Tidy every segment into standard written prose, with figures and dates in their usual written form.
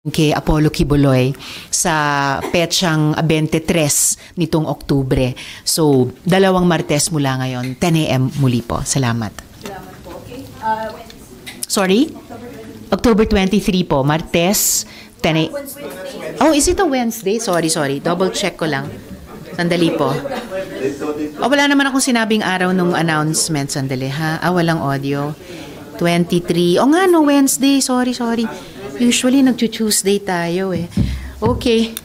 kay Apollo Quiboloy sa petsang 23 nitong Oktubre. So, 2 Martes mula ngayon, 10 a.m. muli po. Salamat. Salamat po. Okay. Sorry? October 23 po, Martes, 10 a.m. Oh, is it a Wednesday? Sorry. Double check ko lang. Sandali po. Oh, wala naman akong sinabing araw nung announcement. Sandali, ha? Walang audio. 23. Oh nga, no, Wednesday. Sorry. Usually, nag-Tuesday tayo eh. Okay.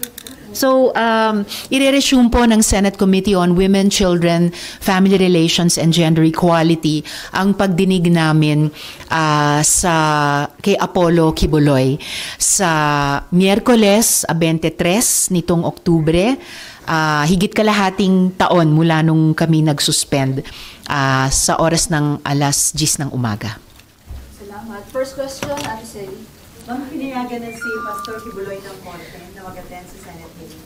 So, ire-resume po ng Senate Committee on Women, Children, Family Relations, and Gender Equality ang pagdinig namin kay Apollo Quiboloy sa Miyerkules 23 nitong Oktubre. Higit kalahating taon mula nung kami nag-suspend sa oras ng 10:00 ng umaga. Salamat. First question, Ate Sally. Ma'am, pinayagan na si Pastor Quiboloy ng Korte na mag-attend sa Senate hearing.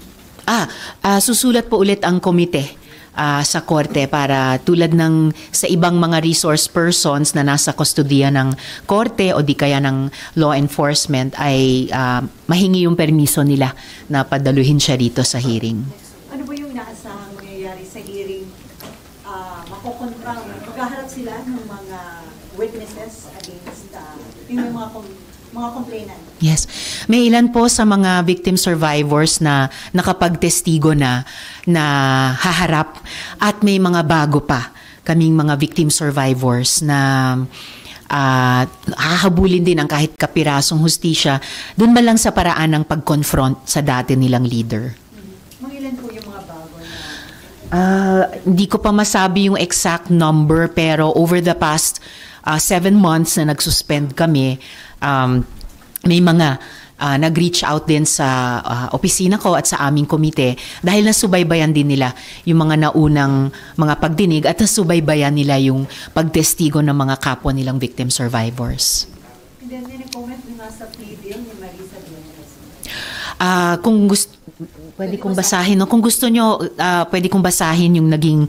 Susulat po ulit ang komite sa Korte para tulad ng sa ibang mga resource persons na nasa kustodiya ng Korte o di kaya ng law enforcement ay mahingi yung permiso nila na padaluhin siya rito sa hearing. Ano ba yung inaasahang mangyayari sa hearing? Maghaharap sila ng mga witnesses against yung mga complainant. Yes. May ilan po sa mga victim survivors na nakapagtestigo na haharap at may mga bago pa kaming mga victim survivors na hahabulin din ang kahit kapirasong hustisya dun man lang sa paraan ng pag-confront sa dati nilang leader. Mga ilan po yung mga bago na? Hindi ko pa masabi yung exact number pero over the past 7 months na nag-suspend kami, may mga nag-reach out din sa opisina ko at sa aming komite dahil nasubaybayan din nila yung mga naunang mga pagdinig at nasubaybayan nila yung pagtestigo ng mga kapwa nilang victim survivors. And then, comment na sa plea deal ni Marisa Duenas. Kung gusto, pwede kong basahin. No? Kung gusto nyo, pwede kong basahin yung naging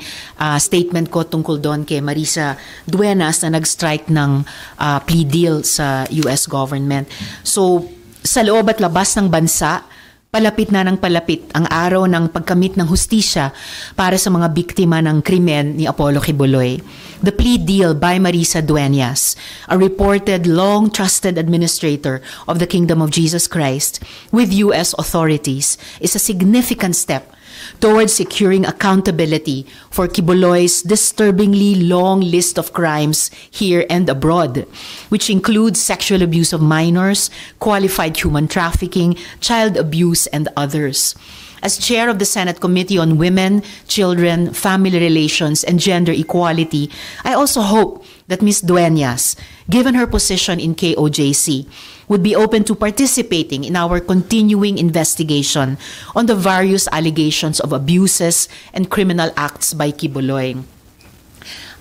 statement ko tungkol doon kay Marisa Duenas na nag-strike ng plea deal sa US government. So, sa loob at labas ng bansa, palapit na ng palapit ang araw ng pagkamit ng hustisya para sa mga biktima ng krimen ni Apollo Quiboloy. The plea deal by Marisa Duenas, a reported long-trusted administrator of the Kingdom of Jesus Christ with U.S. authorities, is a significant step towards securing accountability for Quiboloy's disturbingly long list of crimes here and abroad, which includes sexual abuse of minors, qualified human trafficking, child abuse, and others. As chair of the Senate Committee on Women, Children, Family Relations, and Gender Equality, I also hope that Ms. Duenas, given her position in KOJC, would be open to participating in our continuing investigation on the various allegations of abuses and criminal acts by Quiboloy.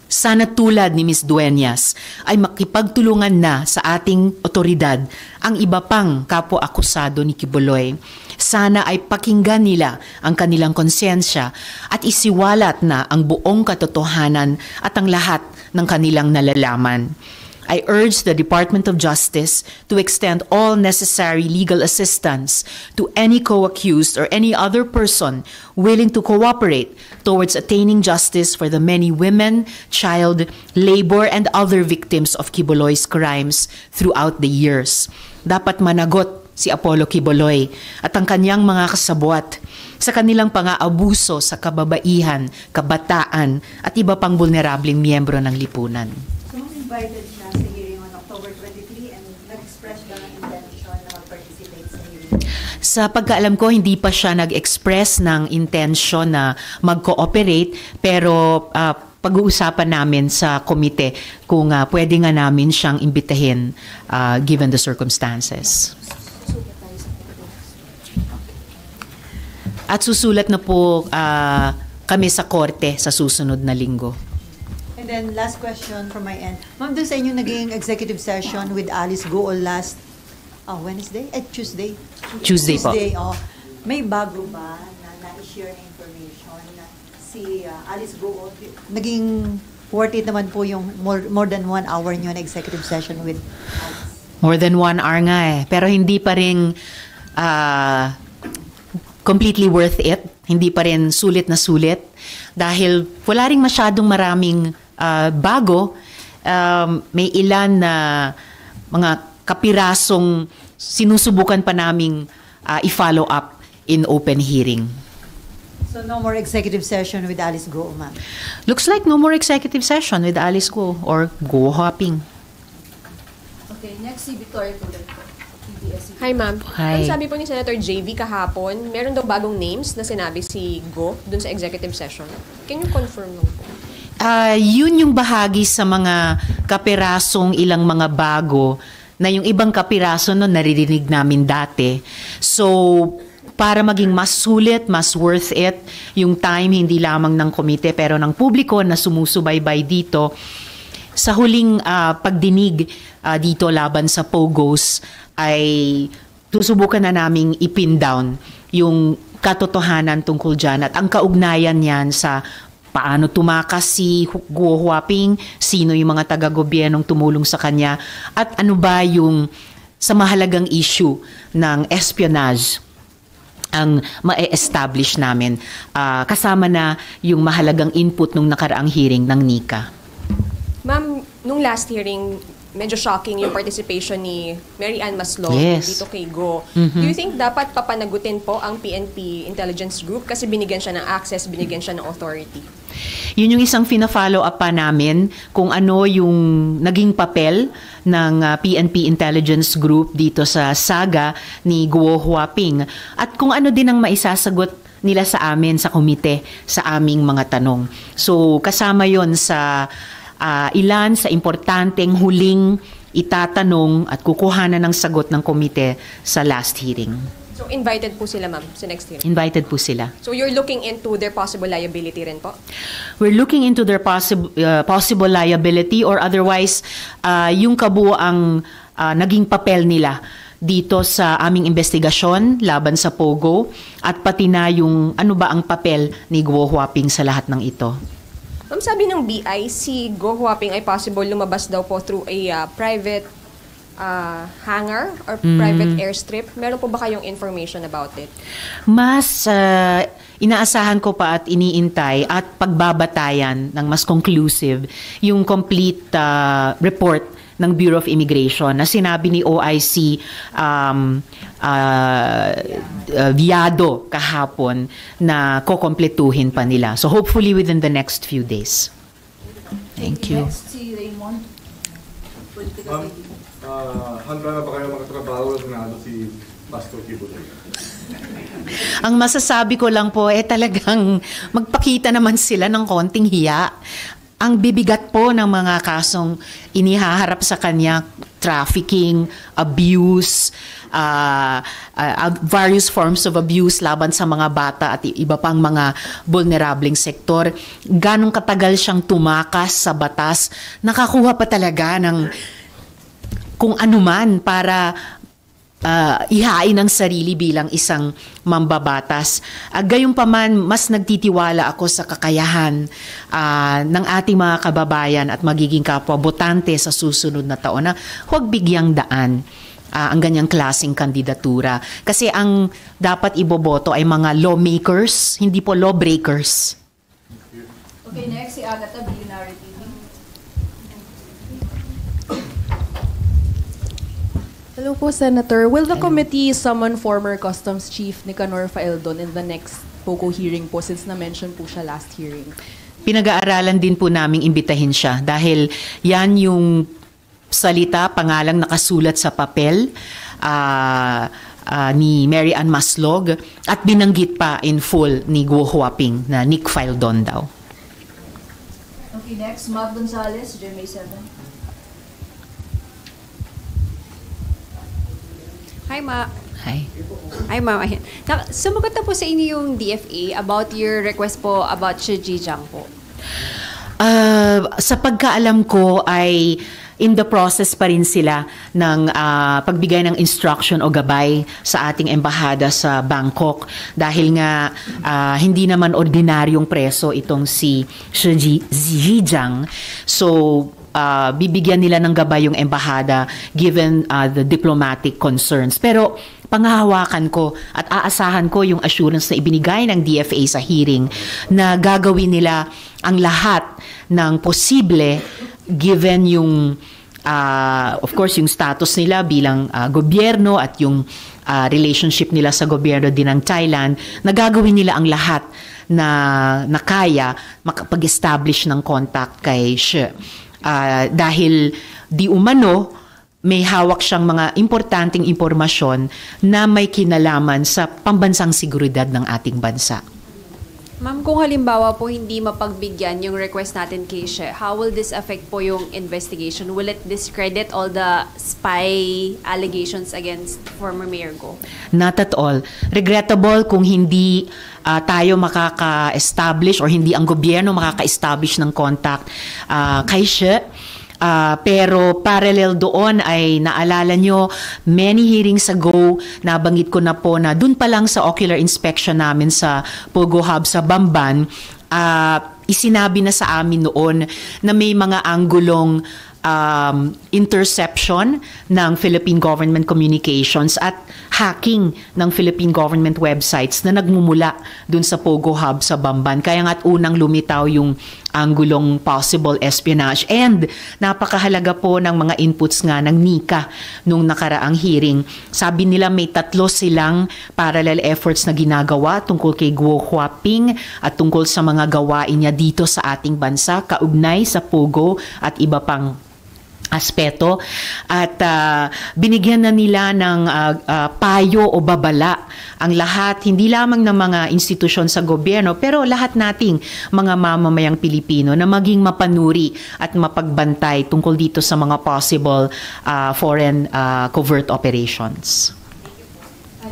Sana tulad ni Ms. Duenas ay makipagtulungan na sa ating otoridad ang iba pang kapwa-akusado ni Quiboloy. Sana ay pakinggan nila ang kanilang konsensya at isiwalat na ang buong katotohanan at ang lahat ng kanilang nalalaman. I urge the Department of Justice to extend all necessary legal assistance to any co-accused or any other person willing to cooperate towards attaining justice for the many women, child, labor, and other victims of Quiboloy's crimes throughout the years. Dapat managot si Apollo Quiboloy at ang kanyang mga kasabwat sa kanilang pang-aabuso sa kababaihan, kabataan, at iba pang vulnerableng miyembro ng lipunan. So, invited siya sa hearing on October 23 and nag-express ba ng intention na mag-participate sa hearing? Sa pagkaalam ko, hindi pa siya nag-express ng intention na mag-cooperate pero pag-uusapan namin sa komite kung pwede nga namin siyang imbitahin given the circumstances. At susulat na po kami sa korte sa susunod na linggo. And then last question from my end. Ma'am, doon sa inyong naging executive session with Alice Gool last Wednesday? Tuesday? Tuesday po. May bago ba na na-share na information na si Alice Gool? Naging worth it naman po yung more than 1 hour nyo na executive session with Alice? More than 1 hour nga eh. Pero hindi pa rin completely worth it. Hindi pa rin sulit na sulit. Dahil wala rin masyadong maraming bago. May ilan na mga kapirasong sinusubukan pa naming i-follow up in open hearing. So no more executive session with Alice Go, ma'am? Looks like no more executive session with Alice Go or Go hopping. Okay, next si Victoria Tolentino, PBS. Hi, ma'am. Hi. Ang sabi po ni Senator JV kahapon, meron daw bagong names na sinabi si Go dun sa executive session. Can you confirm lang po? Yun yung bahagi sa mga kapirasong ilang mga bago na yung ibang kapiraso no naririnig namin dati. So, para maging mas sulit, mas worth it, yung time hindi lamang ng komite pero ng publiko na sumusubaybay dito, sa huling pagdinig dito laban sa POGOs ay susubukan na naming ipin down yung katotohanan tungkol dyan at ang kaugnayan niyan sa paano tumakas si Guo Huaping, sino yung mga taga-gobyernong tumulong sa kanya, at ano ba yung sa mahalagang issue ng espionage ang ma-establish namin. Kasama na yung mahalagang input nung nakaraang hearing ng NICA. Ma'am, nung last hearing, medyo shocking yung participation ni Mary Ann Maslog Yes. dito kay Go. Do you think dapat papanagutin po ang PNP Intelligence Group kasi binigyan siya ng access, binigyan siya ng authority? Yun yung isang fina-follow up pa namin kung ano yung naging papel ng PNP Intelligence Group dito sa saga ni Guo Huaping at kung ano din ang maisasagot nila sa amin sa komite sa aming mga tanong. So kasama yon sa ilan sa importanteng huling itatanong at kukuhanan ng sagot ng komite sa last hearing. So invited po sila, ma'am, sa next hearing? Invited po sila. So you're looking into their possible liability rin po? We're looking into their possible liability or otherwise yung kabuuang naging papel nila dito sa aming investigasyon laban sa POGO at pati na yung ano ba ang papel ni Guo Huaping sa lahat ng ito. Ma'am, sabi ng BI, si Go Huaping ay possible lumabas daw po through a private hangar or private airstrip. Meron po ba kayong information about it? Mas inaasahan ko pa at iniintay at pagbabatayan ng mas conclusive yung complete report ng Bureau of Immigration na sinabi ni OIC Viado kahapon na kukompletuhin pa nila. So hopefully within the next few days. Thank you. Next si Raymond, Political TV. Handa na ba kayo magkatrabaho na si Pastor Kibuloy? Ang masasabi ko lang po, talagang magpakita naman sila ng konting hiya. Ang bibigat po ng mga kasong inihaharap sa kanya, trafficking, abuse, various forms of abuse laban sa mga bata at iba pang mga vulnerableng sektor. Ganong katagal siyang tumakas sa batas, nakakuha pa talaga ng kung anuman para ihain ang sarili bilang isang mambabatas. Gayunpaman, mas nagtitiwala ako sa kakayahan ng ating mga kababayan at magiging kapwa-botante sa susunod na taon na huwag bigyang daan ang ganyang klaseng kandidatura. Kasi ang dapat iboboto ay mga lawmakers, hindi po lawbreakers. Okay, next si Agatha, Billionaire TV. Hello po, Senator. Will the committee summon former Customs Chief Nicanor Faeldon in the next POGO hearing po since na-mention po siya last hearing? Pinag-aaralan din po naming imbitahin siya dahil yan yung salita, pangalang nakasulat sa papel ni Mary Ann Maslog at binanggit pa in full ni Guo Huaping na Nick Faeldon daw. Okay, next, Mav Gonzalez, GMA 7. Hi, Ma. Hi. Hi, Ma'am. Sumagot na po sa inyo yung DFA about your request po about Xi Jinping po. Sa pagkaalam ko ay in the process pa rin sila ng pagbigay ng instruction o gabay sa ating embahada sa Bangkok dahil nga hindi naman ordinaryong preso itong si Xi Jinping. So bibigyan nila ng gabay yung embahada given the diplomatic concerns. Pero panghahawakan ko at aasahan ko yung assurance na ibinigay ng DFA sa hearing na gagawin nila ang lahat ng posible given yung of course yung status nila bilang gobyerno at yung relationship nila sa gobyerno din ng Thailand, na gagawin nila ang lahat na kaya makapag-establish ng contact kay Xi. Dahil di umano may hawak siyang mga importanteng impormasyon na may kinalaman sa pambansang seguridad ng ating bansa. Ma'am, kung halimbawa po hindi mapagbigyan yung request natin kay Xi, how will this affect po yung investigation? Will it discredit all the spy allegations against former Mayor Go? Not at all. Regrettable kung hindi tayo makaka-establish or hindi ang gobyerno makaka-establish ng contact kay Xi. Pero parallel doon ay naalala nyo, many hearings ago, nabanggit ko na po na dun pa lang sa ocular inspection namin sa Pogo Hub sa Bamban, isinabi na sa amin noon na may mga anggulong interception ng Philippine government communications at hacking ng Philippine government websites na nagmumula dun sa Pogo Hub sa Bamban. Kaya nga't unang lumitaw yung anggulong possible espionage. And napakahalaga po ng mga inputs nga ng NICA nung nakaraang hearing. Sabi nila may 3 silang parallel efforts na ginagawa tungkol kay Guo Huaping at tungkol sa mga gawain niya dito sa ating bansa, kaugnay sa Pogo at iba pang aspeto, at binigyan na nila ng payo o babala ang lahat, hindi lamang ng mga institusyon sa gobyerno, pero lahat nating mga mamamayang Pilipino na maging mapanuri at mapagbantay tungkol dito sa mga possible foreign covert operations.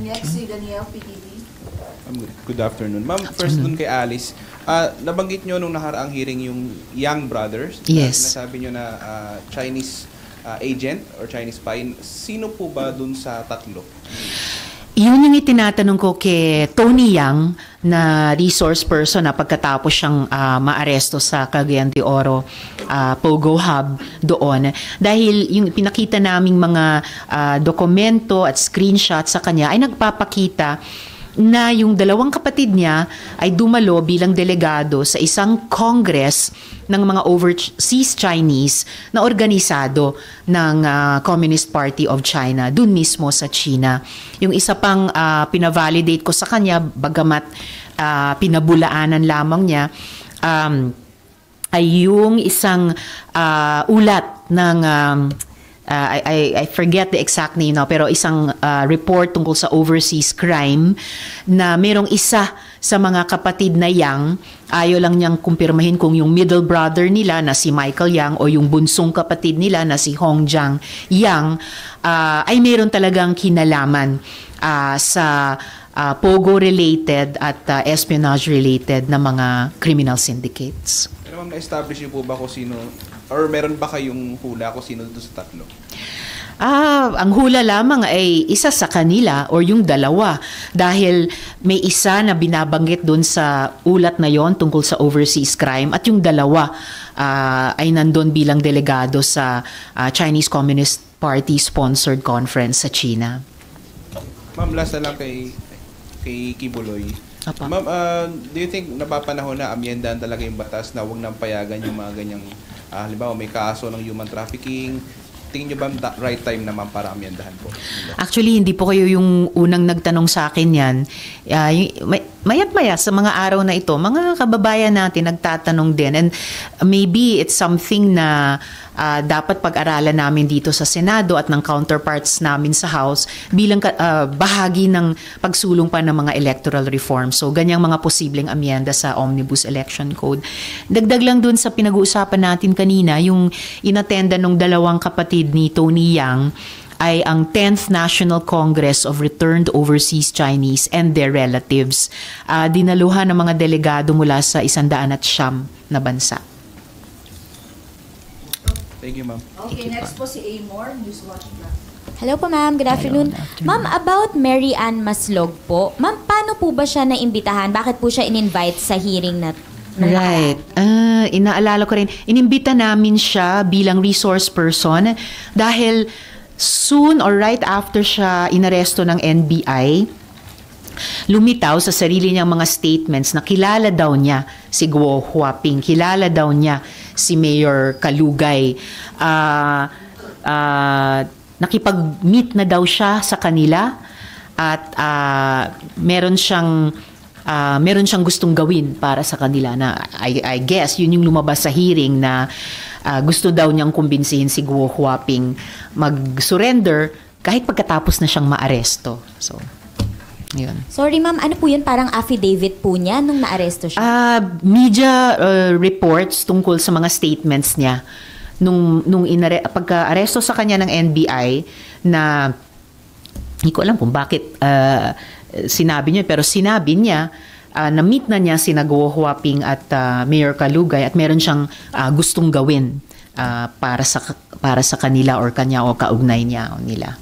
Next, si Danielle, PTV. Good afternoon. Ma'am, first dun kay Alice, nabanggit nyo nung nakaraang hearing yung Yang brothers. Yes. Nasabi nyo na Chinese agent or Chinese spy. Sino po ba dun sa 3? Yun yung itinatanong ko kay Tony Yang na resource person na pagkatapos siyang maaresto sa Cagayan de Oro Pogo Hub doon. Dahil yung pinakita naming mga dokumento at screenshot sa kanya ay nagpapakita na yung 2 kapatid niya ay dumalo bilang delegado sa isang congress ng mga overseas Chinese na organisado ng Communist Party of China, dun mismo sa China. Yung isa pang pinavalidate ko sa kanya, bagamat pinabulaanan lamang niya, ay yung isang ulat ng I forget the exact name now, pero isang report tungkol sa overseas crime na merong isa sa mga kapatid na Yang, ayaw lang niyang kumpirmahin kung yung middle brother nila na si Michael Yang o yung bunsong kapatid nila na si Hongjiang Yang ay meron talagang kinalaman sa Pogo-related at espionage-related na mga criminal syndicates. Pero ma'am, na-establish niyo po ba kung sino, or meron ba kayong hula kung sino doon sa 3? Ang hula lamang ay isa sa kanila or yung 2 dahil may isa na binabanggit doon sa ulat na yon tungkol sa overseas crime at yung 2 ay nandun bilang delegado sa Chinese Communist Party sponsored conference sa China. Ma'am, last na lang kay Kibuloy. Apa. Ma'am, do you think napapanahon na amyendahan talaga yung batas na huwag nang payagan yung mga ganyang halimbawa may kaso ng human trafficking? Tingin nyo ba right time naman para amyendahan po? Actually, hindi po kayo yung unang nagtanong sa akin yan. Mayat-maya sa mga araw na ito, mga kababayan natin nagtatanong din. And maybe it's something na dapat pag-aralan namin dito sa Senado at ng counterparts namin sa House bilang bahagi ng pagsulong pa ng mga electoral reform. So, ganyang mga posibleng amyenda sa Omnibus Election Code. Dagdag lang dun sa pinag-uusapan natin kanina, yung inattenda ng 2 kapatid ni Tony Yang ay ang 10th National Congress of Returned Overseas Chinese and their relatives. Dinaluhan ng mga delegado mula sa 109 na bansa. Thank you, ma'am. Okay, next po si Amor, Newswatch Plus. Hello po ma'am, good afternoon. Ma'am, about Mary Ann Maslog po, ma'am, paano po ba siya naimbitahan? Bakit po siya in-invite sa hearing na Right. Inaalala ko rin, inimbita namin siya bilang resource person dahil soon or right after siya inaresto ng NBI, lumitaw sa sarili niyang mga statements na kilala daw niya si Guo Huaping, kilala daw niya si Mayor Kalugay. Nakipag-meet na daw siya sa kanila at meron siyang gustong gawin para sa kanila na I guess yun yung lumabas sa hearing na gusto daw niyang kumbinsihin si Guo Huaping mag-surrender kahit pagkatapos na siyang maaresto. So, yun. Sorry ma'am, ano po yun? Parang affidavit po niya nung naaresto siya? Media reports tungkol sa mga statements niya nung pagka-aresto sa kanya ng NBI na hindi ko alam kung bakit sinabi niya, pero sinabi niya na-meet na niya sina Guo Huaping at Mayor Kalugay at meron siyang gustong gawin para sa kanila or kanya o kaugnay niya o nila.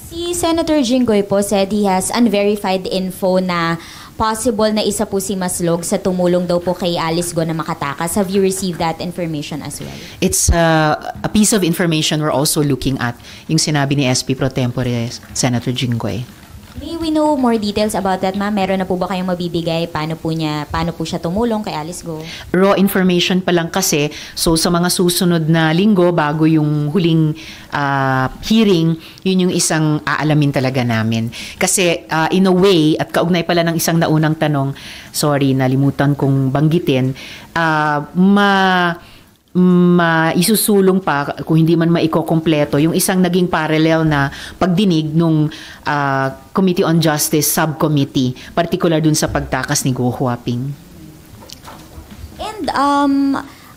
Si Senator Jinggoy po said he has unverified info na possible na isa po si Maslog sa tumulong daw po kay Alice Go na makatakas. Have you received that information as well? It's a piece of information we're also looking at, yung sinabi ni SP Pro Tempore Senator Jinggoy. May we know more details about that, ma'am? Meron na po ba kayong mabibigay? Paano po siya tumulong kay Alice Go? Raw information pa lang kasi. So sa mga susunod na linggo bago yung huling hearing, yun yung isang aalamin talaga namin. Kasi in a way, at kaugnay pala ng isang naunang tanong, sorry, nalimutan kong banggitin, isusulong pa kung hindi man maikokompleto yung isang naging parallel na pagdinig nung Committee on Justice Subcommittee, particular dun sa pagtakas ni Guo Huaping. And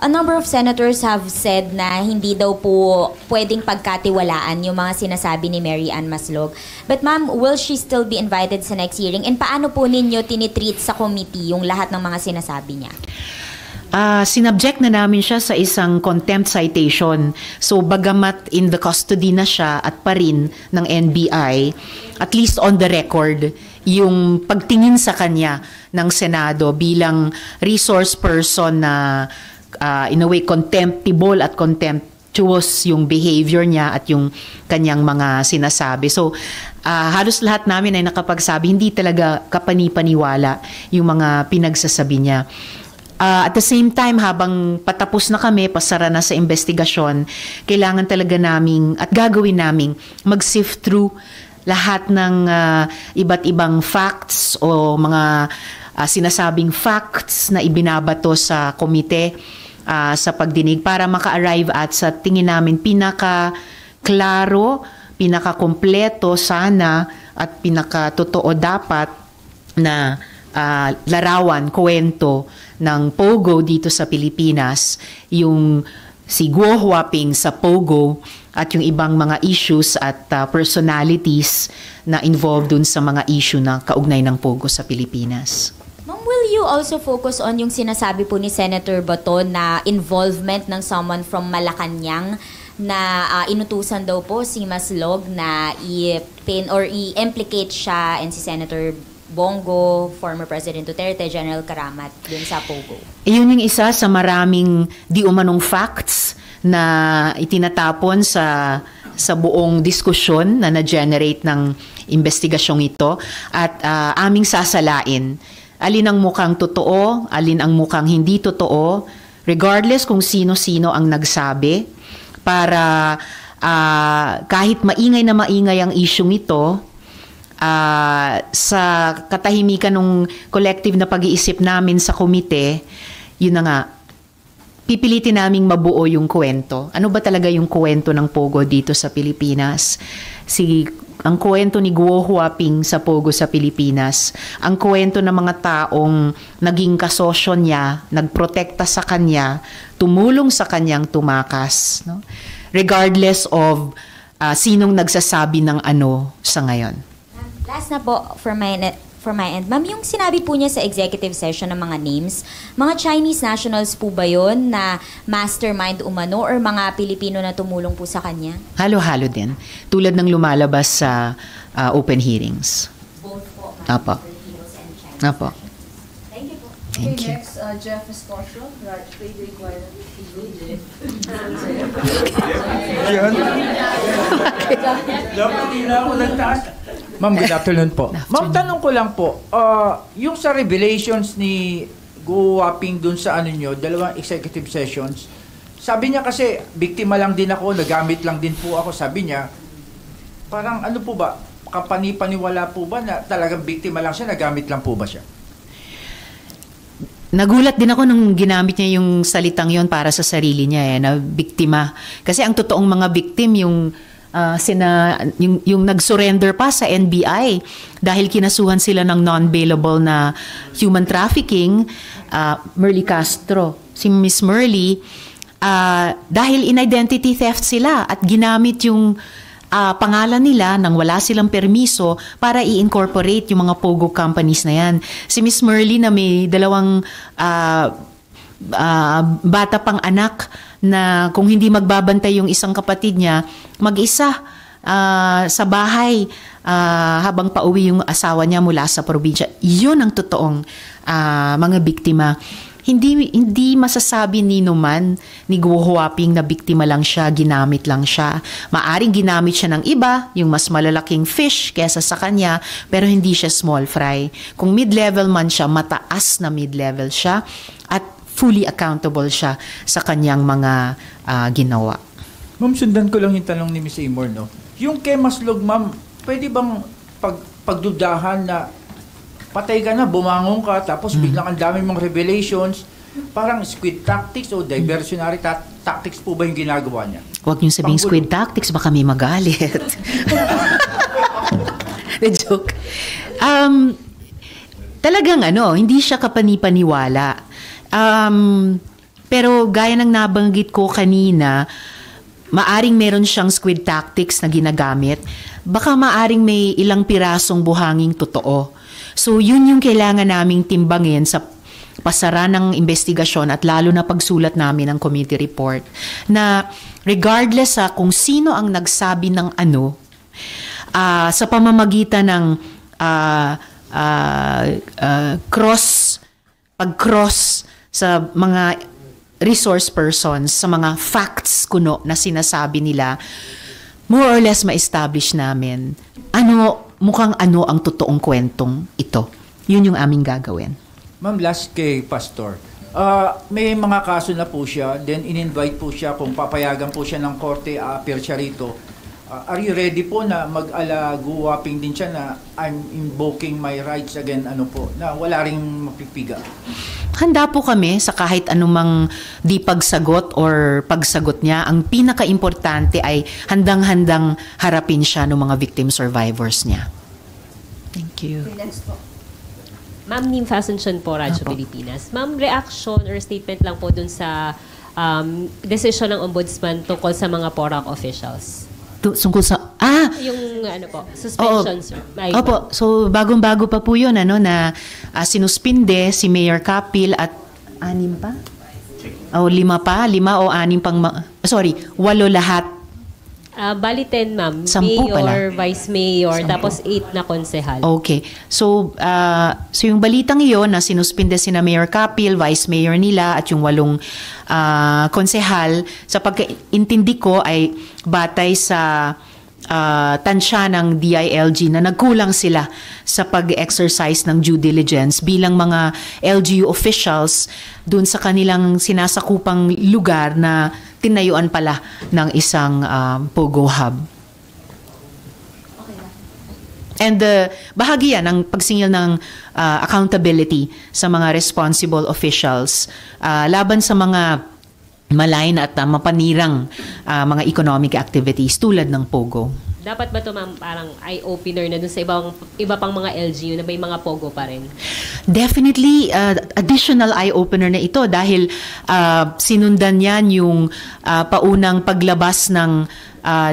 a number of senators have said na hindi daw po pwedeng pagkatiwalaan yung mga sinasabi ni Mary Ann Maslog. But ma'am, will she still be invited sa next hearing? And paano po ninyo tinitreat sa committee yung lahat ng mga sinasabi niya? Sinubject na namin siya sa isang contempt citation. So bagamat in the custody na siya at pa rin ng NBI, at least on the record, yung pagtingin sa kanya ng Senado bilang resource person na in a way contemptible at contemptuous yung behavior niya at yung kanyang mga sinasabi. So halos lahat namin ay nakapagsabi, hindi talaga kapani-paniwala yung mga pinagsasabi niya. At the same time, habang patapos na kami, pasara na sa investigasyon, kailangan talaga naming at gagawin naming mag-sift through lahat ng iba't ibang facts o mga sinasabing facts na ibinabato sa komite sa pagdinig para maka-arrive at sa tingin namin pinaka-klaro, pinaka-kompleto sana at pinaka-totoo dapat na larawan, kwento ng Pogo dito sa Pilipinas, yung si Guo Huaping sa Pogo at yung ibang mga issues at personalities na involved dun sa mga issue na kaugnay ng Pogo sa Pilipinas. Ma'am, will you also focus on yung sinasabi po ni Senator Bato na involvement ng someone from Malacanang na inutusan daw po si Maslog na i-pin or i-implicate siya and si Senator Bongo, former President Duterte, General Karamat dun sa Pogo? Iyon yung isa sa maraming di umanong facts na itinatapon sa buong diskusyon na na-generate ng investigasyong ito at aming sasalain. Alin ang mukhang totoo, alin ang mukhang hindi totoo, regardless kung sino-sino ang nagsabi, para kahit maingay na maingay ang isyong ito, sa katahimikan ng collective na pag-iisip namin sa komite, yun na nga, pipilitin naming mabuo yung kwento. Ano ba talaga yung kwento ng Pogo dito sa Pilipinas? Ang kwento ni Guo Huaping sa Pogo sa Pilipinas, ang kwento ng mga taong naging kasosyo niya, nagprotekta sa kanya, tumulong sa kanyang tumakas, no? Regardless of sinong nagsasabi ng ano sa ngayon. Last na po for my end. Ma'am, yung sinabi po niya sa executive session ng mga names, mga Chinese nationals po ba yun na mastermind umano or mga Pilipino na tumulong po sa kanya? Halo-halo din. Tulad ng lumalabas sa open hearings. Both po, Apo. Filipinos and Chinese. Apo. Thank you po. Thank you. Next, Jeff Esposio, Radio Inquirer. Ma'am, good afternoon po. Ma'am, tanong ko lang po, yung sa revelations ni Go Waping dun sa ano nyo, dalawang executive sessions, sabi niya kasi, biktima lang din ako, nagamit lang din po ako, sabi niya, parang ano po ba, kapani-paniwala po ba na talagang biktima lang siya, nagamit lang po ba siya? Nagulat din ako nung ginamit niya yung salitang yon para sa sarili niya na biktima. Kasi ang totoong mga victim yung yung nag-surrender pa sa NBI dahil kinasuhan sila ng non-bailable na human trafficking, Merly Castro. Si Miss Merly, dahil in-identity theft sila at ginamit yung pangalan nila nang wala silang permiso para i-incorporate yung mga POGO companies na yan. Si Miss Merly na may dalawang bata pang anak na kung hindi magbabantay yung isang kapatid niya, mag-isa sa bahay habang pauwi yung asawa niya mula sa probinsya. Yun ang totoong mga biktima. Hindi masasabi ni Numan, ni Go Waping na biktima lang siya, ginamit lang siya. Maaring ginamit siya ng iba, yung mas malalaking fish kesa sa kanya, pero hindi siya small fry. Kung mid-level man siya, mataas na mid-level siya at fully accountable siya sa kanyang mga ginawa. Ma'am, sundan ko lang yung tanong ni Ms. Amor, no? Yung kay Maslog, ma'am, pwede bang pagdudahan na patay ka na, bumangon ka, tapos biglang ang dami mong revelations, parang squid tactics o diversionary tactics po ba yung ginagawa niya? Huwag niyong sabihing squid tactics, baka may magalit. The joke. Talagang hindi siya kapanipaniwala. Pero gaya ng nabanggit ko kanina, maaring meron siyang squid tactics na ginagamit, baka maaring may ilang pirasong buhanging totoo. So yun yung kailangan naming timbangin sa pasara ng investigasyon at lalo na pagsulat namin ng committee report na regardless sa kung sino ang nagsabi ng ano, sa pamamagitan ng pag-cross sa mga resource persons, sa mga facts kuno na sinasabi nila, more or less ma-establish namin mukhang ang totoong kwentong ito. Yun yung aming gagawin. Ma'am, last kay Pastor. May mga kaso na po siya, then in-invite po siya kung papayagan po siya ng korte, appear siya rito. Are you ready po na mag-ala Go Waping din siya na I'm invoking my rights again, na wala ring mapipiga? Handa po kami sa kahit anumang di pagsagot or pagsagot niya. Ang pinaka-importante ay handang-handang harapin siya ng mga victim survivors niya. Thank you. Okay, next po. Ma'am Nim Fasension po, Radyo Pilipinas. Ma'am, reaction or statement lang po dun sa decision ng Ombudsman tungkol sa mga PORAC officials. Tungkol sa yung suspensions. Opo. So bagong-bago pa po 'yun na sinuspinde si Mayor Kapil at 6 pa? O 5 pa, 5 o 6 pang 8 lahat. Bali 10, ma'am. 10 Mayor, pala. Vice Mayor, tapos 8 na konsehal. Okay. So yung balitang iyon na sinuspinde sina Mayor Kapil, Vice Mayor nila at yung 8 konsehal, sa pagkaintindi ko ay batay sa tansya ng DILG na nagkulang sila sa pag-exercise ng due diligence bilang mga LGU officials dun sa kanilang sinasakupang lugar na tinayuan pala ng isang POGO hub. And bahagi yan ng pagsingil ng accountability sa mga responsible officials laban sa mga malign at mapanirang mga economic activities tulad ng POGO. Dapat ba ito, ma'am, parang eye-opener na dun sa iba pang mga LGU na may mga POGO pa rin? Definitely, additional eye-opener na ito dahil sinundan yan yung paunang paglabas ng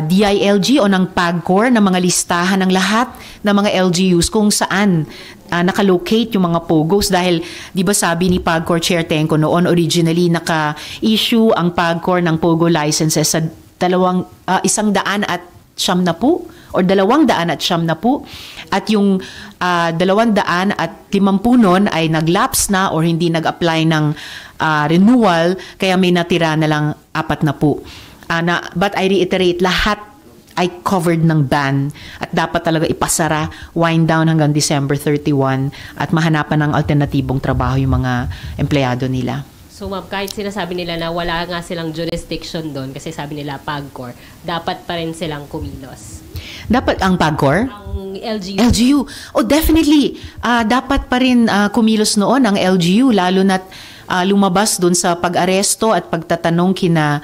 DILG o ng PAGCOR na mga listahan ng lahat ng mga LGUs kung saan nakalocate yung mga POGOs dahil di ba sabi ni PAGCOR Chair Tenco noon originally naka-issue ang PAGCOR ng POGO licenses sa 190 or 290 at yung 250 nun ay nag-lapse na or hindi nag-apply ng renewal, kaya may natira na lang 40. But I reiterate, lahat ay covered ng ban at dapat talaga ipasara, wind down hanggang December 31 at mahanapan ng alternatibong trabaho yung mga empleyado nila. So ma'am, kahit sinasabi nila na wala nga silang jurisdiction doon kasi sabi nila PAGCOR, dapat pa rin silang kumilos. Dapat ang PAGCOR? Ang LGU. LGU. Oh, definitely. Dapat pa rin kumilos noon ang LGU, lalo na't lumabas doon sa pag-aresto at pagtatanong kina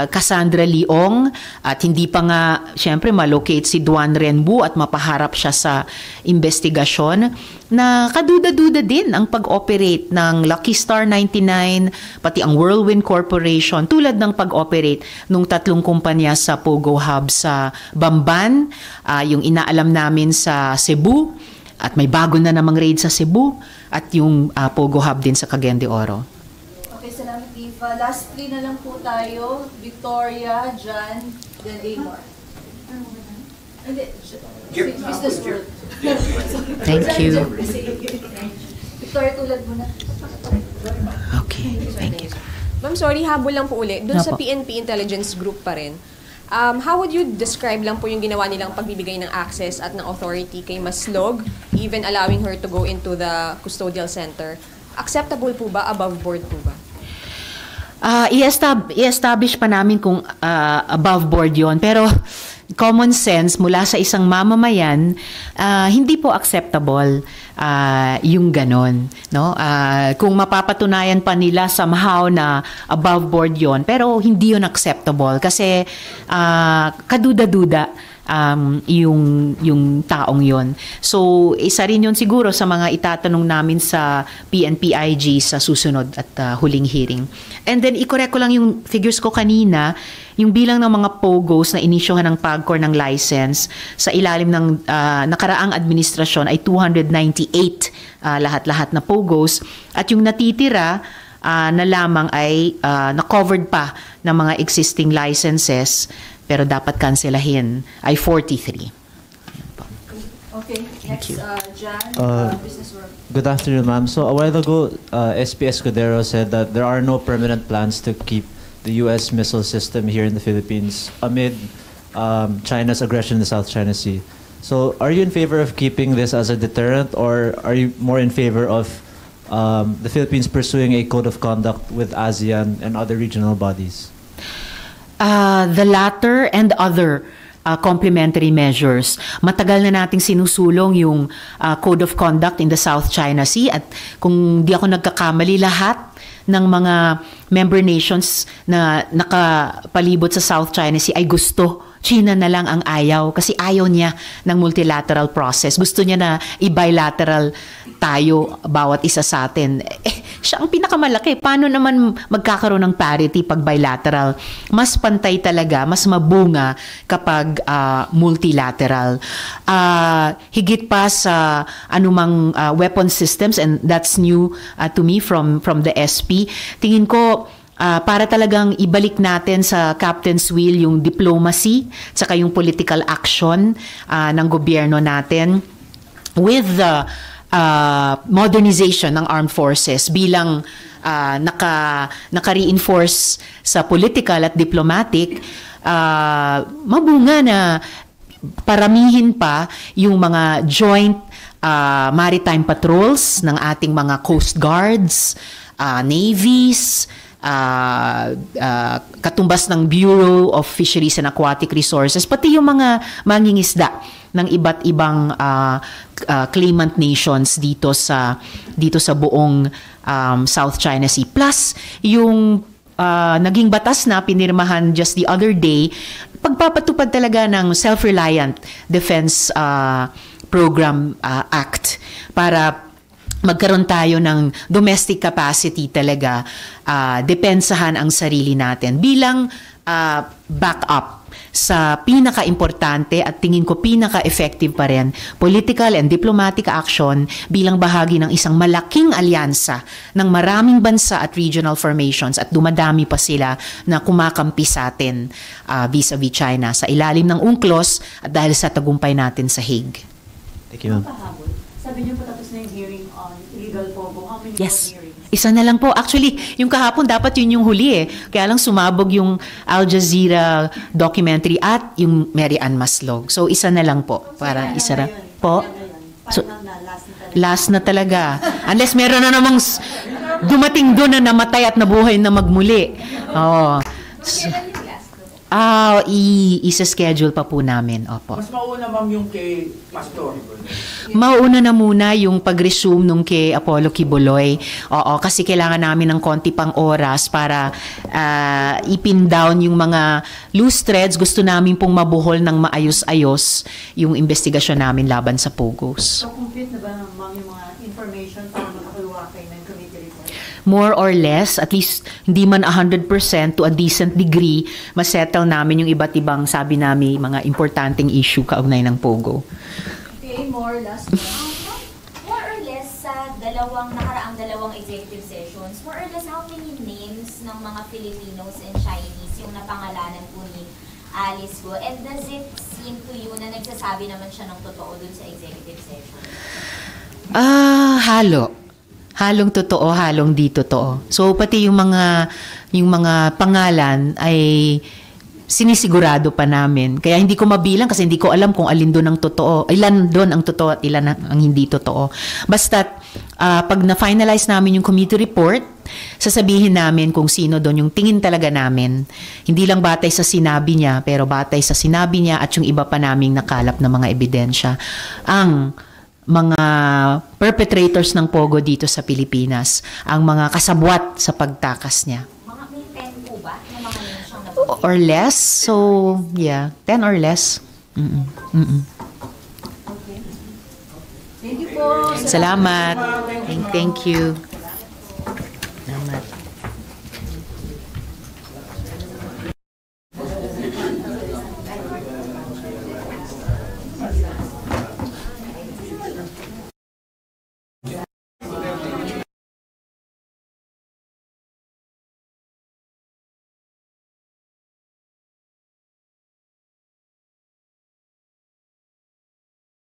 Cassandra Leong at hindi pa nga syempre malocate si Duan Renbu at mapaharap siya sa investigasyon na kaduda-duda din ang pag-operate ng Lucky Star 99 pati ang Whirlwind Corporation tulad ng pag-operate nung 3 kumpanya sa Pogo Hub sa Bamban, yung inaalam namin sa Cebu at may bago na namang raid sa Cebu at yung Pogo Hub din sa Cagayan de Oro. Okay, salamat, Eva. Last 3 na lang po tayo. Victoria, John, then Amor. Hindi, Business World. Thank you. Victoria, tulad mo na. Okay, thank you. Ma'am, sorry, habol lang po uli. Doon sa Apo. PNP Intelligence Group pa rin. How would you describe lang po yung ginawa nilang pagbibigay ng access at ng authority kay Maslog, even allowing her to go into the custodial center? Acceptable po ba? Above board po ba? I-establish pa namin kung above board yon, pero common sense mula sa isang mamamayan, hindi po acceptable yung ganon. No? Kung mapapatunayan pa nila somehow na above board yon, pero hindi yun acceptable kasi kaduda-duda yung taong yon. So, isa rin yun siguro sa mga itatanong namin sa PNP-IG sa susunod at huling hearing. And then, i-correct ko lang yung figures ko kanina, yung bilang ng mga POGOs na inisyohan ng PAGCOR ng license sa ilalim ng nakaraang administrasyon ay 298 lahat-lahat na POGOs at yung natitira na lamang ay na-covered pa ng mga existing licenses pero dapat kanselahin ay 43. Okay, next, John, Business World. Good afternoon, ma'am. So a while ago, SP Escudero said that there are no permanent plans to keep the U.S. missile system here in the Philippines amid China's aggression in the South China Sea. So are you in favor of keeping this as a deterrent, or are you more in favor of the Philippines pursuing a code of conduct with ASEAN and other regional bodies? The latter and other complementary measures. Matagal na nating sinusulong yung Code of Conduct in the South China Sea at kung di ako nagkakamali, lahat ng mga member nations na nakapalibot sa South China Sea ay gusto. China na lang ang ayaw kasi ayaw niya ng multilateral process. Gusto niya na i-bilateral tayo bawat isa sa atin. Siya ang pinakamalaki. Paano naman magkakaroon ng parity pag bilateral? Mas pantay talaga, mas mabunga kapag multilateral. Higit pa sa anumang weapon systems, and that's new to me from the SP. Tingin ko, para talagang ibalik natin sa captain's wheel yung diplomacy saka yung political action ng gobyerno natin with the modernization ng armed forces bilang naka-reinforce sa political at diplomatic, mabunga na paramihin pa yung mga joint maritime patrols ng ating mga coast guards, navies, katumbas ng Bureau of Fisheries and Aquatic Resources, pati yung mga mangingisda ng iba't ibang claimant nations dito sa buong South China Sea. Plus, yung naging batas na pinirmahan just the other day, pagpapatupad talaga ng Self-Reliant Defense Program Act para magkaroon tayo ng domestic capacity talaga, depensahan ang sarili natin. Bilang backup sa pinaka-importante at tingin ko pinaka-effective pa rin, political and diplomatic action bilang bahagi ng isang malaking alyansa ng maraming bansa at regional formations at dumadami pa sila na kumakampi sa atin vis-a-vis China sa ilalim ng UNCLOS at dahil sa tagumpay natin sa Hague. Thank you, ma'am. Sabi niyo po tapos na yung hearing on illegal pogo. How many Yes. more hearings? Isa na lang po. Actually, yung kahapon dapat yun yung huli eh. Kaya lang sumabog yung Al Jazeera documentary at yung Mary Ann Maslog. So isa na lang po. Para isa na. Po? So, last na talaga. Unless meron na namang dumating doon na namatay at nabuhay na magmuli. Oo. So, isa-schedule pa po namin. Opo. Mas mauna, ma'am, yung kay Pastor. Mauna na muna yung pag-resume nung kay Apollo Kibuloy. Oo, kasi kailangan namin ng konti pang oras para ipin down yung mga loose threads. Gusto namin pong mabuhol ng maayos-ayos yung investigasyon namin laban sa Pogos. So complete na ba, ma'am, yung mga information para makakuha kayo ng committee report? More or less, at least hindi man 100% to a decent degree, masettle namin yung iba't ibang, sabi namin, mga importanteng issue kaugnay ng Pogo. Okay, more last one. More or less sa nakaraang dalawang executive sessions, more or less how many names ng mga Filipinos and Chinese yung napangalanan po ni Alice Go? And does it seem to you na nagsasabi naman siya ng totoo dun sa executive session? Halo. Halong totoo, halong di totoo. So pati yung mga pangalan ay sinisigurado pa namin. Kaya hindi ko mabilang kasi hindi ko alam kung alin doon ang totoo, ilan doon ang totoo at ilan ang hindi totoo. Basta pag na-finalize namin yung committee report, sasabihin namin kung sino doon yung tingin talaga namin. Hindi lang batay sa sinabi niya, pero batay sa sinabi niya at yung iba pa naming nakalap na mga ebidensya. Ang mga perpetrators ng Pogo dito sa Pilipinas, ang mga kasabwat sa pagtakas niya. Mga may 10 po ba? Na mga names siyang nabuhay? Or less. So, yeah, 10 or less. Okay. Thank you po. Salamat. Thank you.